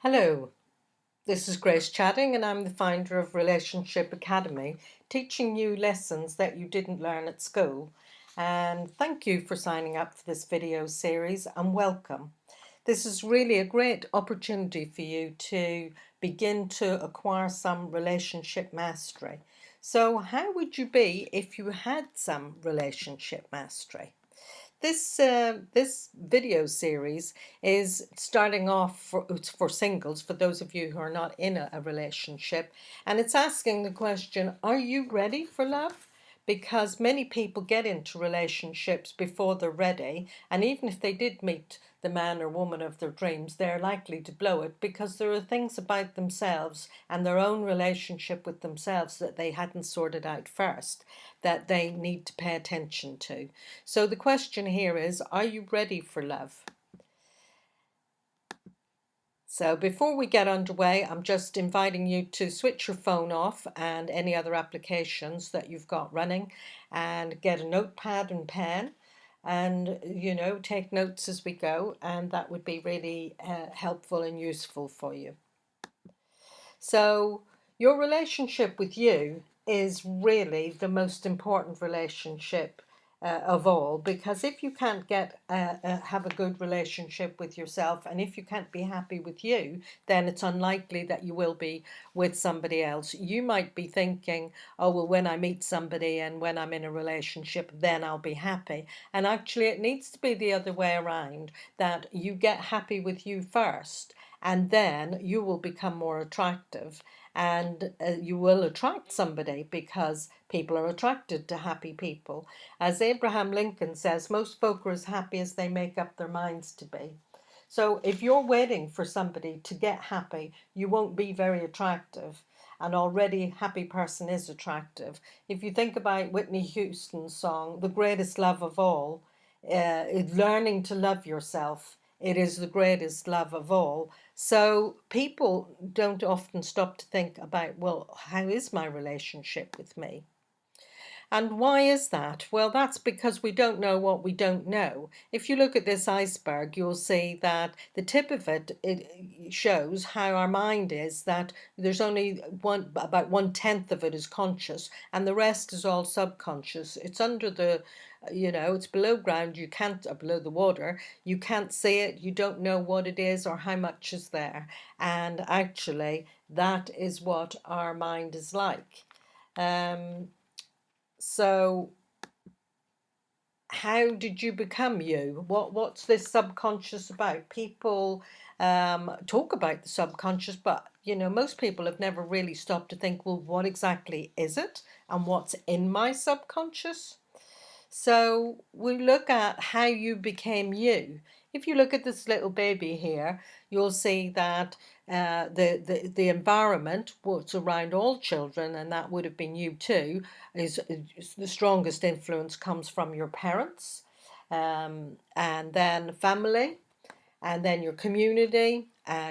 Hello, this is Grace chatting, and I'm the founder of Relationship Academy, teaching you lessons that you didn't learn at school. And thank you for signing up for this video series and welcome. This is really a great opportunity for you to begin to acquire some relationship mastery. So, how would you be if you had some relationship mastery? This video series is starting off for singles, for those of you who are not in a relationship, and it's asking the question, are you ready for love? Because many people get into relationships before they're ready, and even if they did meet the man or woman of their dreams, they're likely to blow it because there are things about themselves and their own relationship with themselves that they hadn't sorted out first that they need to pay attention to. So the question here is, are you ready for love? So before we get underway, I'm just inviting you to switch your phone off and any other applications that you've got running and get a notepad and pen and, take notes as we go, and that would be really helpful and useful for you. So your relationship with you is really the most important relationship of all, because if you can't have a good relationship with yourself, and if you can't be happy with you, then it's unlikely that you will be with somebody else. You might be thinking, oh well, when I meet somebody and when I'm in a relationship, then I'll be happy. And actually it needs to be the other way around, that you get happy with you first, and then you will become more attractive, and you will attract somebody, because people are attracted to happy people. As Abraham Lincoln says, most folk are as happy as they make up their minds to be. So if you're waiting for somebody to get happy, you won't be very attractive. An already happy person is attractive. If you think about Whitney Houston's song, The Greatest Love of All, learning to love yourself, it is the greatest love of all. So people don't often stop to think about, well, how is my relationship with me? And why is that? Well, that's because we don't know what we don't know. If you look at this iceberg, you'll see that the tip of it shows how our mind is, that there's only about 1/10 of it is conscious, and the rest is all subconscious. It's under it's below ground, you can't, or below the water, you can't see it, you don't know what it is or how much is there. And actually, that is what our mind is like. So how did you become you? What's this subconscious about? People talk about the subconscious, but most people have never really stopped to think, well, what exactly is it, and what's in my subconscious? So we look at how you became you. If you look at this little baby here, you'll see that the environment, what's around all children, and that would have been you too, is the strongest influence comes from your parents, and then family, and then your community,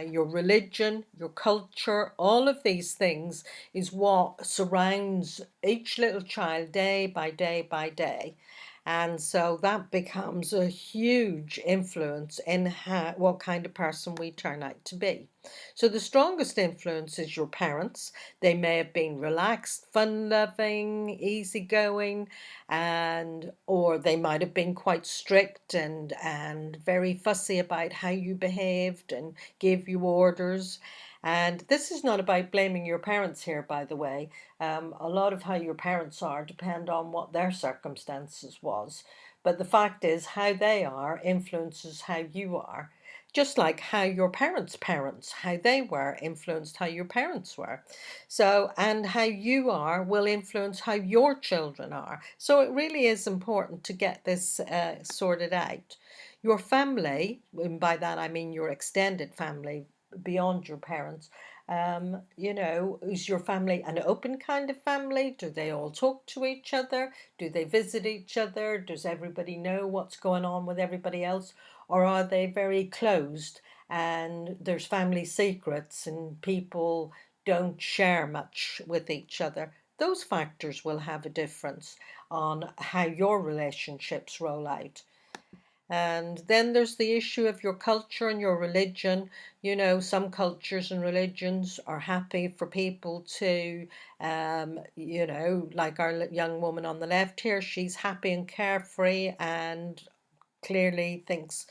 your religion, your culture. All of these things is what surrounds each little child day by day by day. And so that becomes a huge influence in what kind of person we turn out to be. So the strongest influence is your parents. They may have been relaxed, fun-loving, easygoing, or they might have been quite strict and very fussy about how you behaved and gave you orders. And this is not about blaming your parents here, by the way. A lot of how your parents are depend on what their circumstances was. But the fact is, how they are influences how you are. Just like how your parents, how they were, influenced how your parents were. So, and how you are will influence how your children are. So it really is important to get this sorted out. Your family, and by that I mean your extended family beyond your parents, is your family an open kind of family? Do they all talk to each other? Do they visit each other? Does everybody know what's going on with everybody else? Or are they very closed and there's family secrets and people don't share much with each other? Those factors will have a difference on how your relationships roll out. And then there's the issue of your culture and your religion. You know, some cultures and religions are happy for people to, you know, like our young woman on the left here, she's happy and carefree and clearly thinks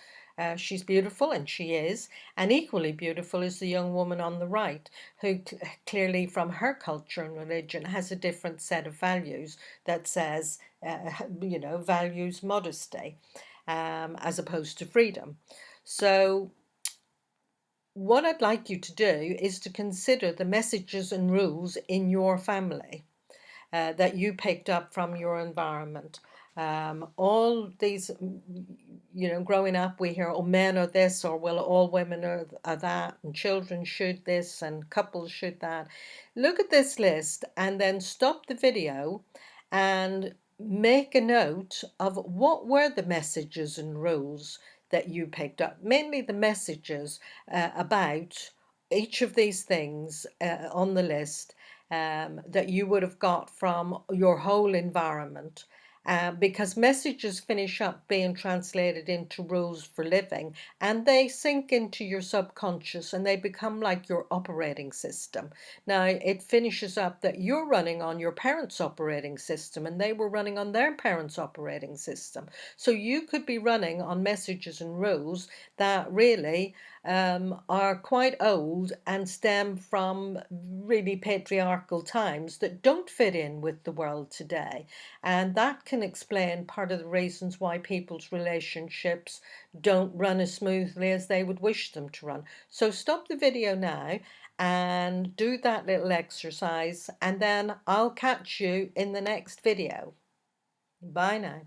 she's beautiful, and she is. And equally beautiful is the young woman on the right, who clearly, from her culture and religion, has a different set of values that says, you know, values modesty as opposed to freedom. So, what I'd like you to do is to consider the messages and rules in your family that you picked up from your environment. All these, you know, growing up, we hear, oh, men are this, or well, all women are that, and children should this, and couples should that. Look at this list and then stop the video and make a note of what were the messages and rules that you picked up, mainly the messages about each of these things on the list that you would have got from your whole environment. Because messages finish up being translated into rules for living, and they sink into your subconscious and they become like your operating system. Now, it finishes up that you're running on your parents' operating system and they were running on their parents' operating system. So you could be running on messages and rules that really are quite old and stem from really patriarchal times that don't fit in with the world today. And that can explain part of the reasons why people's relationships don't run as smoothly as they would wish them to run. So stop the video now and do that little exercise, and then I'll catch you in the next video. Bye now.